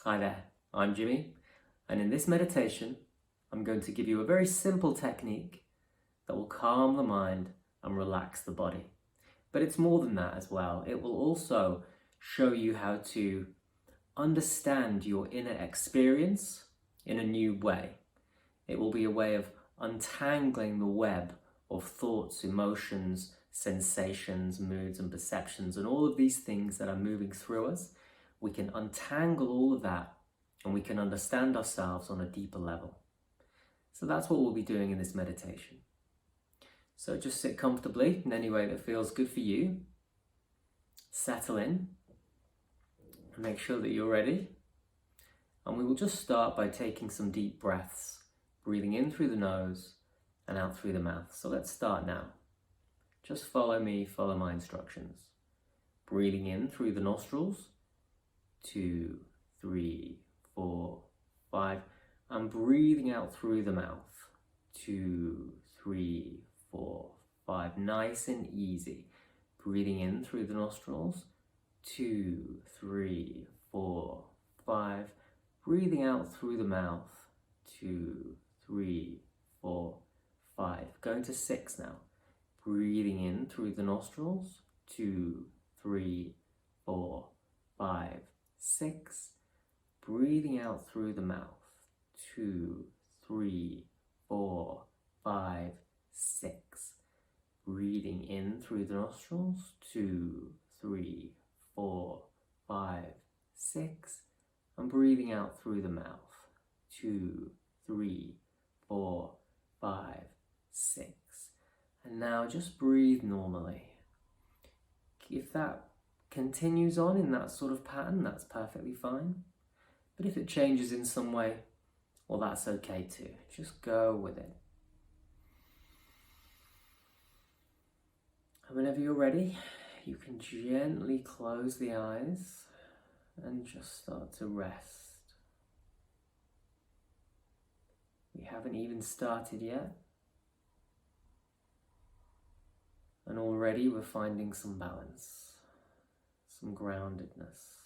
Hi there, I'm Jimmy, and in this meditation, I'm going to give you a very simple technique that will calm the mind and relax the body. But it's more than that as well. It will also show you how to understand your inner experience in a new way. It will be a way of untangling the web of thoughts, emotions, sensations, moods, and perceptions, and all of these things that are moving through us. We can untangle all of that and we can understand ourselves on a deeper level. So that's what we'll be doing in this meditation. So just sit comfortably in any way that feels good for you. Settle in and make sure that you're ready. And we will just start by taking some deep breaths, breathing in through the nose and out through the mouth. So let's start now. Just follow me, follow my instructions. Breathing in through the nostrils. 2, 3, 4, 5, and breathing out through the mouth. 2, 3, 4, 5. Nice and easy. Breathing in through the nostrils. 2, 3, 4, 5. Breathing out through the mouth. 2, 3, 4, 5. Going to 6 now. Breathing in through the nostrils. 2, 3, 4, 5. 6, breathing out through the mouth. 2, 3, 4, 5, 6. Breathing in through the nostrils. 2, 3, 4, 5, 6. And breathing out through the mouth. 2, 3, 4, 5, 6. And now just breathe normally. If that continues on in that sort of pattern, that's perfectly fine. But if it changes in some way, well, that's okay too. Just go with it. And whenever you're ready, you can gently close the eyes and just start to rest. We haven't even started yet. And already we're finding some balance. Some groundedness.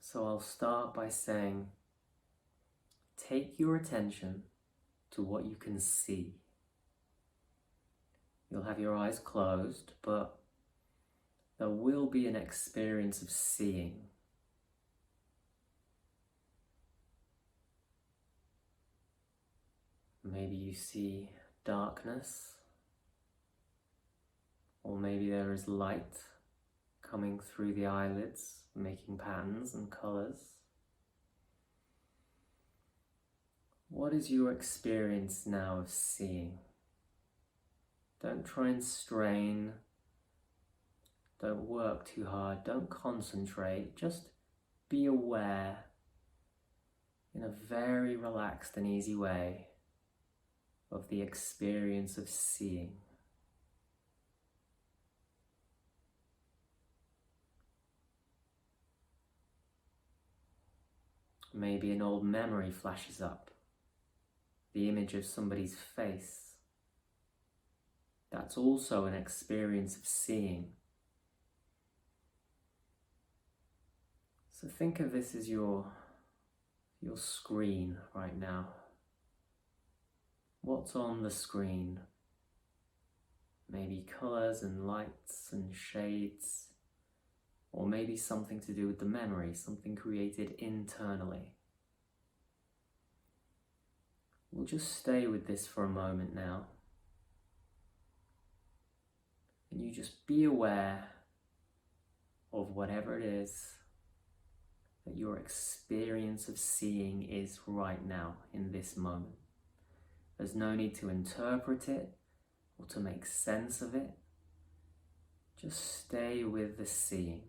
So I'll start by saying, take your attention to what you can see. You'll have your eyes closed, but there will be an experience of seeing. Maybe you see darkness, or maybe there is light coming through the eyelids, making patterns and colours. What is your experience now of seeing? Don't try and strain, don't work too hard, don't concentrate, just be aware in a very relaxed and easy way of the experience of seeing. Maybe an old memory flashes up, the image of somebody's face. That's also an experience of seeing. So think of this as your screen right now. What's on the screen? Maybe colours and lights and shades, or maybe something to do with the memory, something created internally. We'll just stay with this for a moment now. And you just be aware of whatever it is that your experience of seeing is right now, in this moment. There's no need to interpret it or to make sense of it. Just stay with the seeing.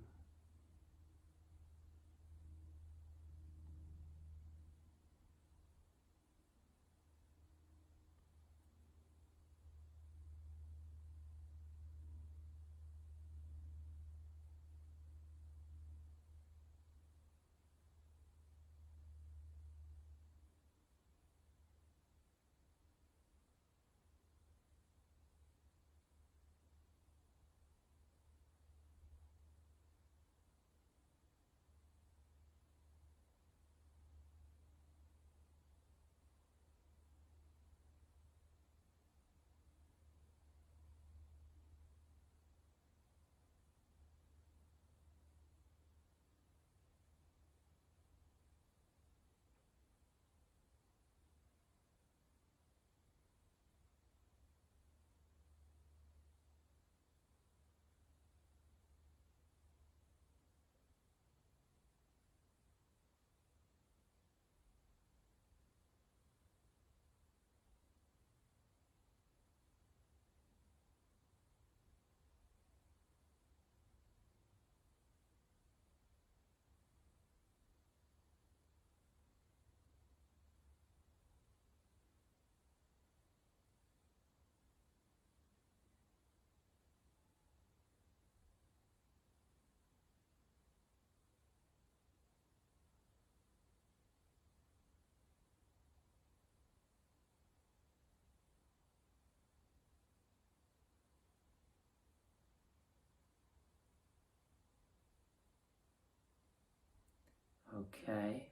Okay.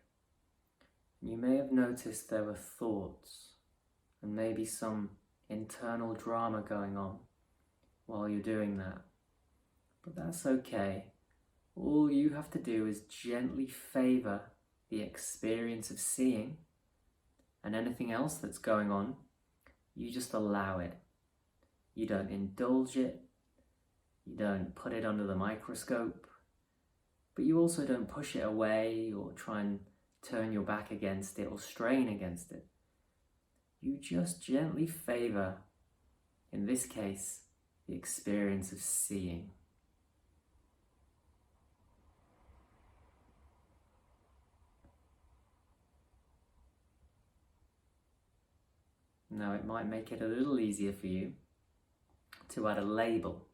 You may have noticed there were thoughts and maybe some internal drama going on while you're doing that. But that's okay. All you have to do is gently favor the experience of seeing, and anything else that's going on, you just allow it. You don't indulge it, you don't put it under the microscope, but you also don't push it away or try and turn your back against it or strain against it. You just gently favor, in this case, the experience of seeing. Now it might make it a little easier for you to add a label.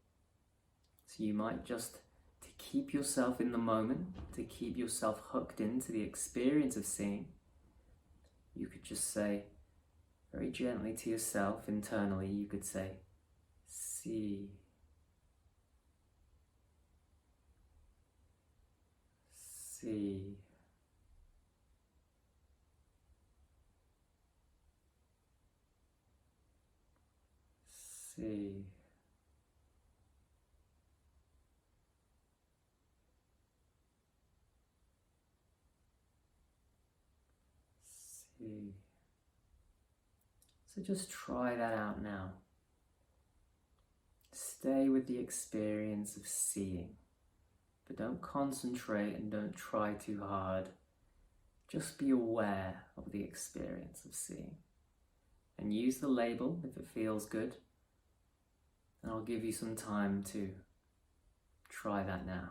So you might just, to keep yourself in the moment, to keep yourself hooked into the experience of seeing, you could just say, very gently to yourself internally, you could say, see. See. See. See. So just try that out now. Stay with the experience of seeing, but don't concentrate and don't try too hard. Just be aware of the experience of seeing. And use the label if it feels good. And I'll give you some time to try that now.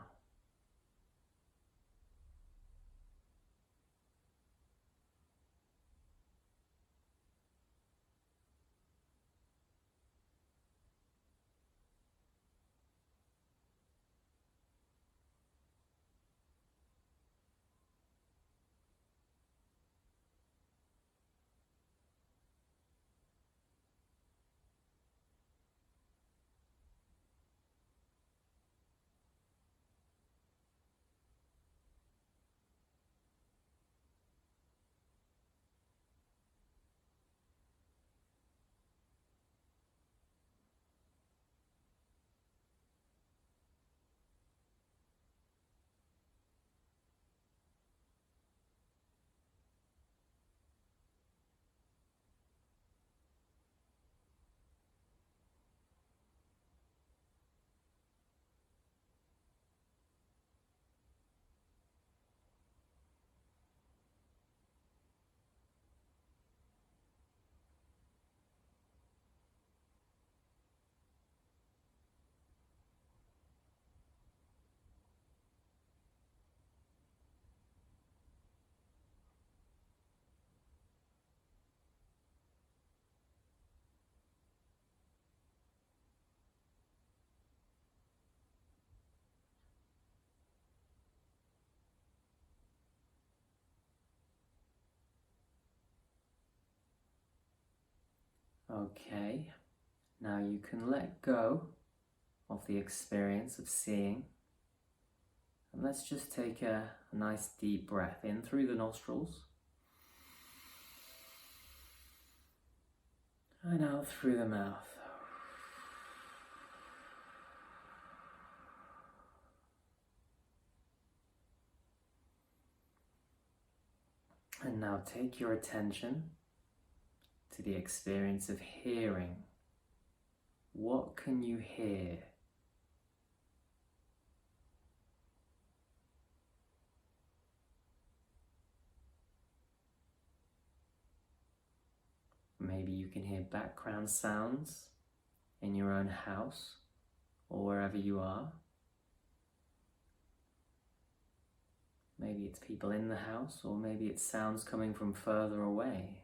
Okay, now you can let go of the experience of seeing. And let's just take a nice deep breath in through the nostrils and out through the mouth. And now take your attention to the experience of hearing. What can you hear? Maybe you can hear background sounds in your own house or wherever you are. Maybe it's people in the house, or maybe it's sounds coming from further away.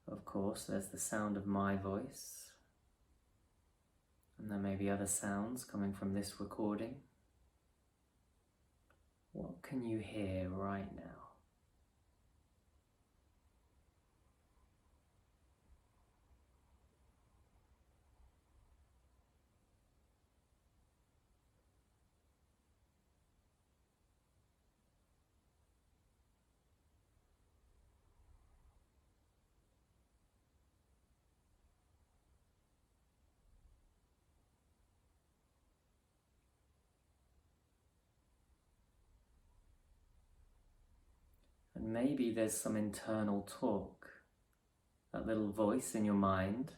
Of course, there's the sound of my voice, and there may be other sounds coming from this recording. What can you hear right now? maybe there's some internal talk, that little voice in your mind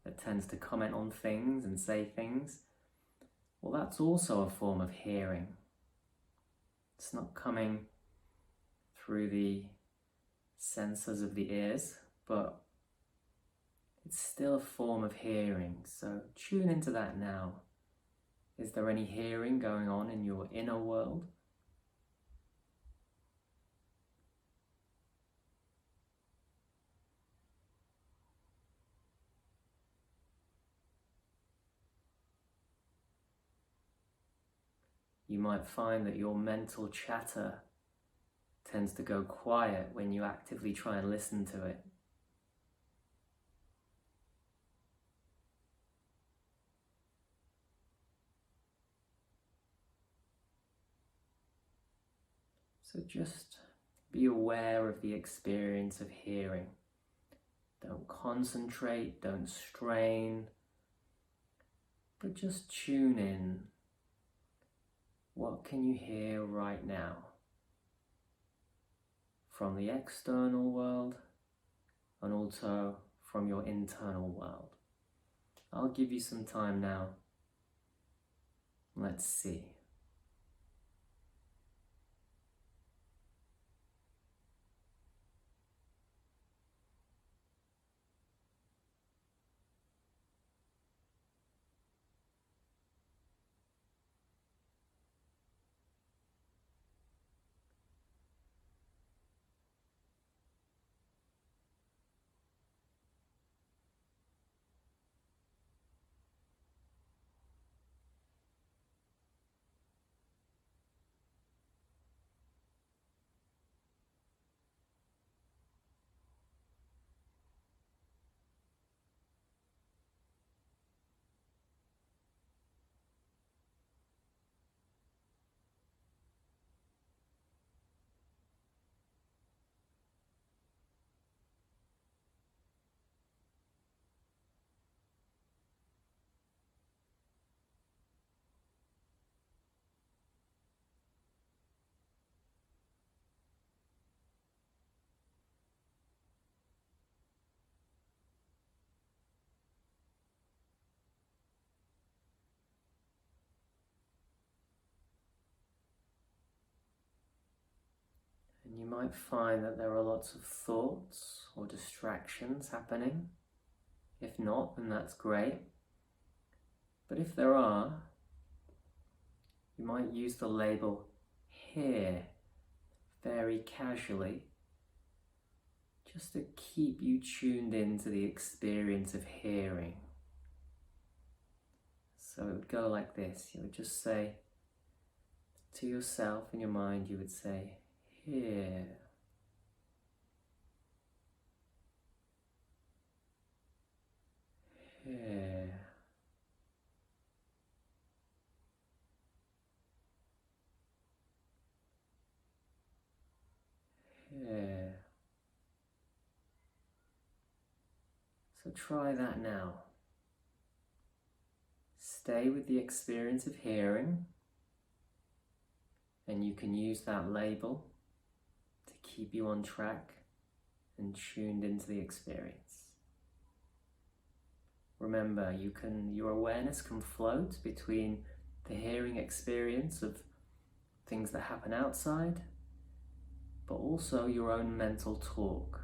that tends to comment on things and say things. Well, that's also a form of hearing. It's not coming through the sensors of the ears, but it's still a form of hearing. So tune into that now. Is there any hearing going on in your inner world? You might find that your mental chatter tends to go quiet when you actively try and listen to it. So just be aware of the experience of hearing. Don't concentrate, don't strain, but just tune in. What can you hear right now? From the external world and also from your internal world. I'll give you some time now. Let's see. And you might find that there are lots of thoughts or distractions happening. If not, then that's great. But if there are, you might use the label "hear" very casually, just to keep you tuned into the experience of hearing. So it would go like this. You would just say to yourself in your mind, you would say, "Hear." Hear. Hear. So try that now. Stay with the experience of hearing, and you can use that label to keep you on track and tuned into the experience. Remember, your awareness can float between the hearing experience of things that happen outside, but also your own mental talk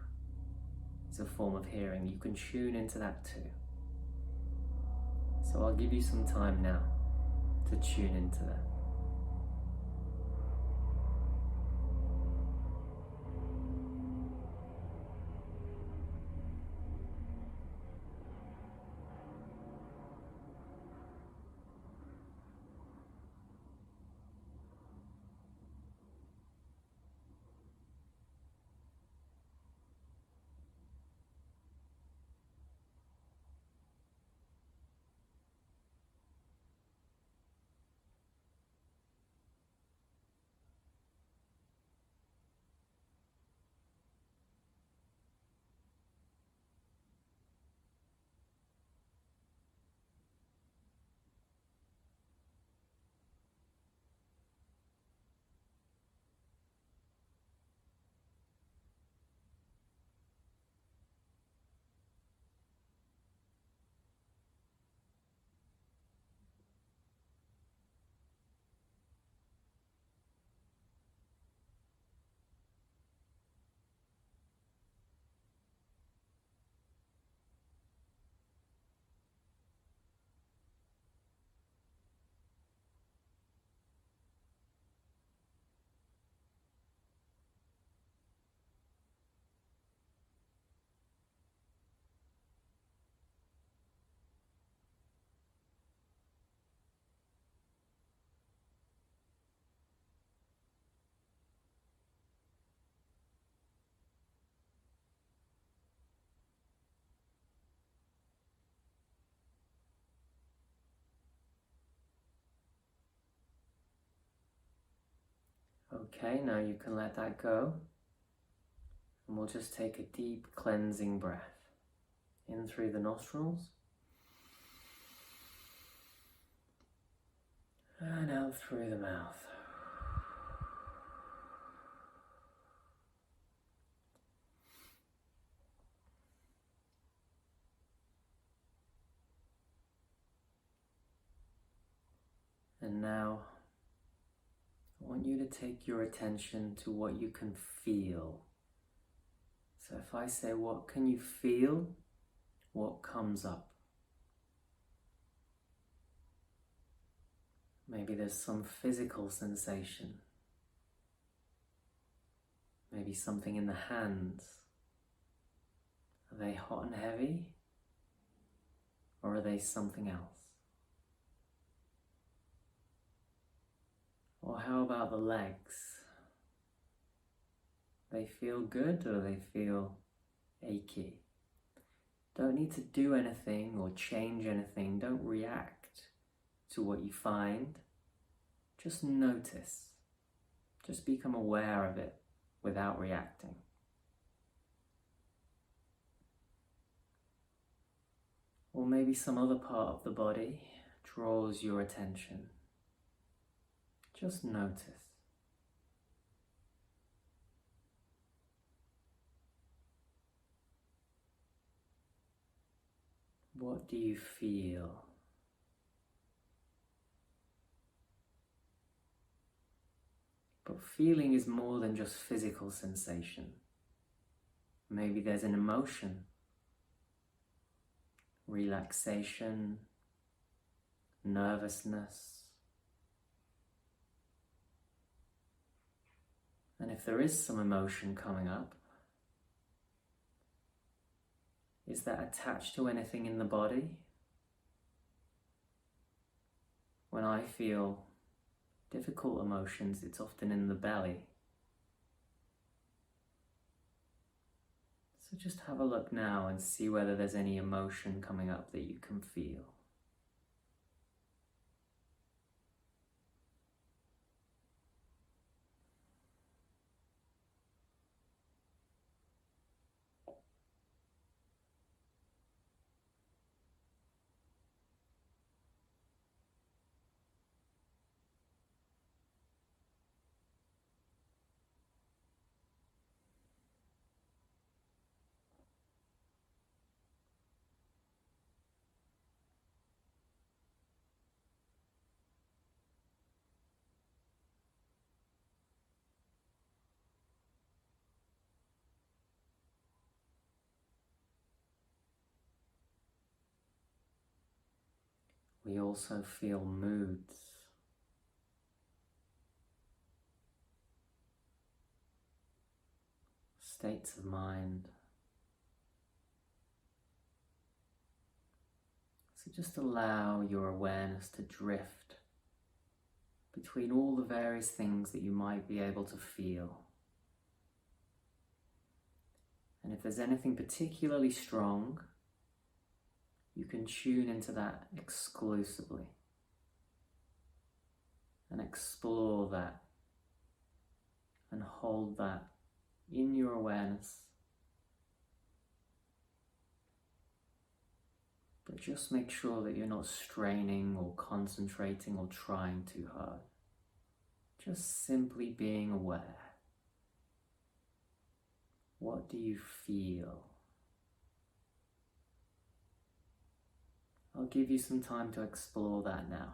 is a form of hearing. You can tune into that too. So I'll give you some time now to tune into that. Okay, now you can let that go. And we'll just take a deep cleansing breath in through the nostrils and out through the mouth. And now I want you to take your attention to what you can feel. So if I say, what can you feel? What comes up? Maybe there's some physical sensation. Maybe something in the hands. Are they hot and heavy? Or are they something else? Or how about the legs? They feel good or they feel achy? Don't need to do anything or change anything. Don't react to what you find. Just notice. Just become aware of it without reacting. Or maybe some other part of the body draws your attention. Just notice. What do you feel? But feeling is more than just physical sensation. Maybe there's an emotion, relaxation, nervousness. And if there is some emotion coming up, is that attached to anything in the body? When I feel difficult emotions, it's often in the belly. So just have a look now and see whether there's any emotion coming up that you can feel. We also feel moods. States of mind. So just allow your awareness to drift between all the various things that you might be able to feel. And if there's anything particularly strong, you can tune into that exclusively and explore that and hold that in your awareness. But just make sure that you're not straining or concentrating or trying too hard. Just simply being aware. What do you feel? I'll give you some time to explore that now.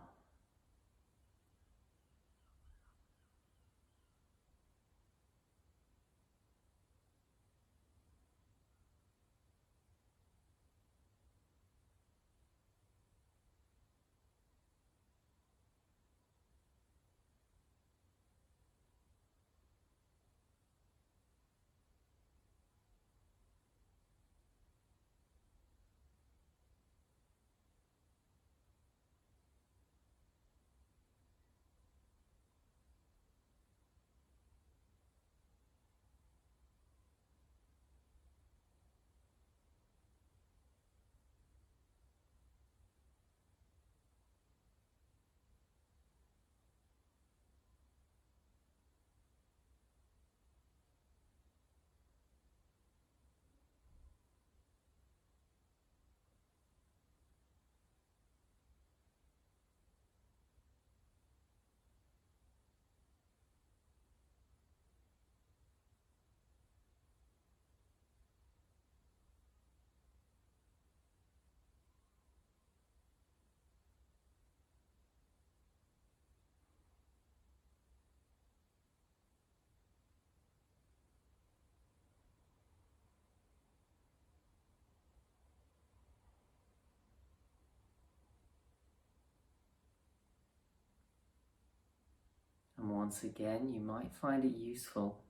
once again, you might find it useful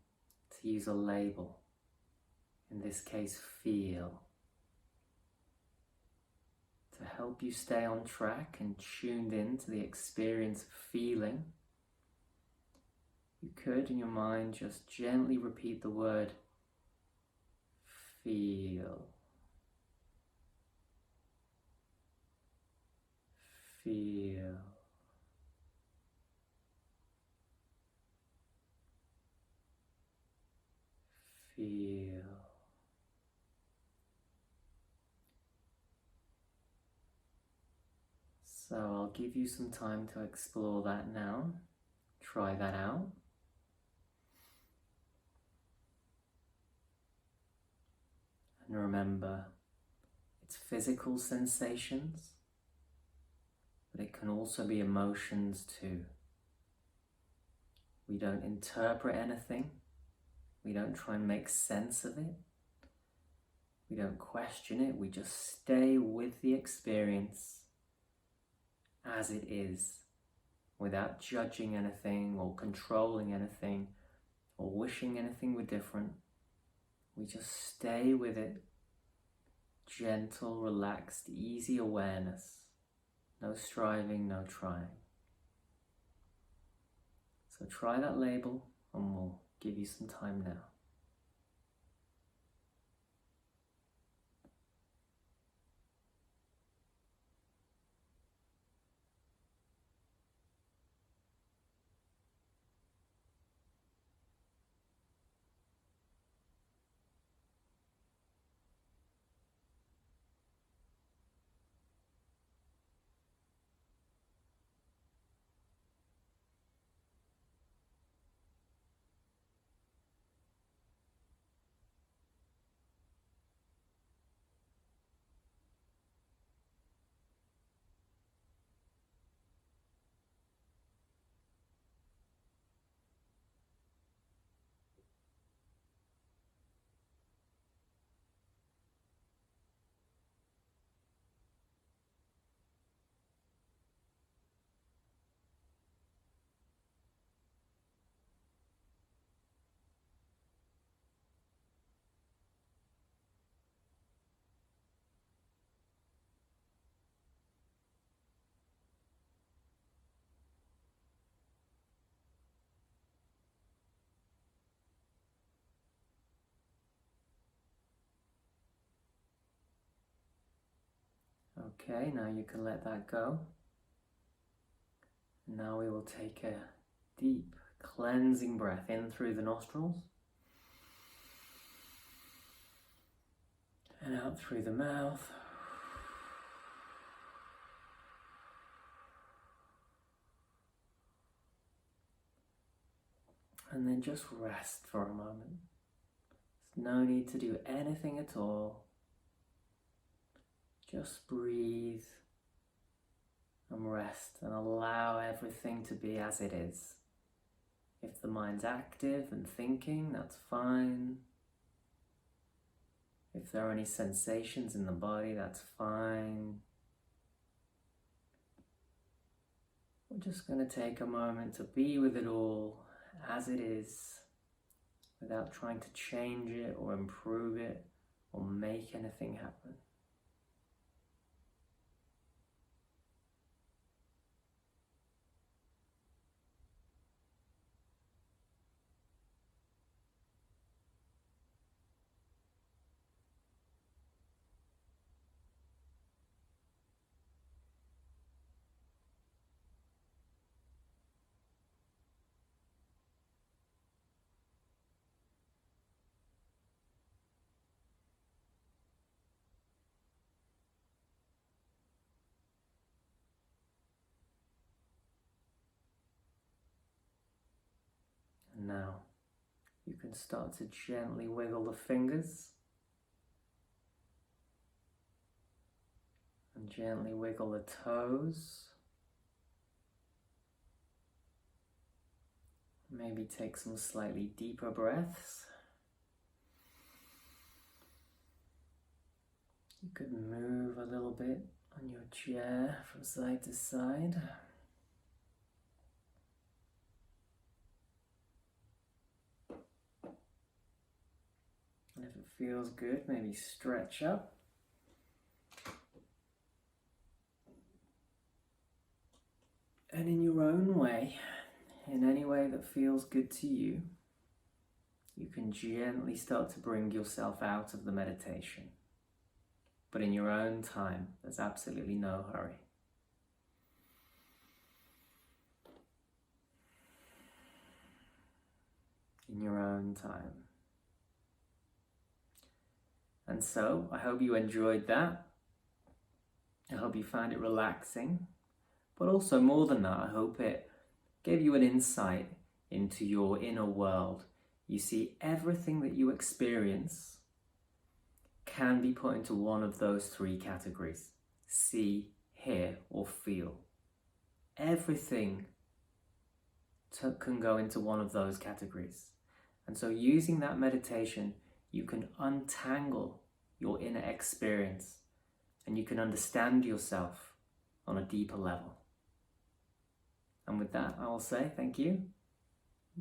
to use a label. In this case, feel. To help you stay on track and tuned in to the experience of feeling, you could in your mind just gently repeat the word feel. Feel. Feel. So I'll give you some time to explore that now. Try that out. And remember, it's physical sensations, but it can also be emotions too. We don't interpret anything. We don't try and make sense of it. We don't question it. We just stay with the experience as it is, without judging anything or controlling anything or wishing anything were different. We just stay with it. Gentle, relaxed, easy awareness. No striving, no trying. So try that label and we'll give you some time now. Okay, now you can let that go. Now we will take a deep cleansing breath in through the nostrils and out through the mouth. And then just rest for a moment. There's no need to do anything at all. Just breathe and rest and allow everything to be as it is. If the mind's active and thinking, that's fine. If there are any sensations in the body, that's fine. We're just going to take a moment to be with it all as it is, without trying to change it or improve it or make anything happen. Now, you can start to gently wiggle the fingers and gently wiggle the toes. Maybe take some slightly deeper breaths. You could move a little bit on your chair from side to side. feels good, maybe stretch up. And in your own way, in any way that feels good to you, you can gently start to bring yourself out of the meditation. But in your own time, there's absolutely no hurry. In your own time. And so, I hope you enjoyed that. I hope you found it relaxing. But also, more than that, I hope it gave you an insight into your inner world. You see, everything that you experience can be put into one of those three categories: see, hear, or feel. Everything can go into one of those categories. And so using that meditation, you can untangle your inner experience and you can understand yourself on a deeper level. And with that, I will say thank you.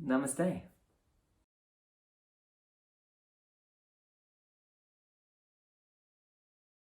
Namaste.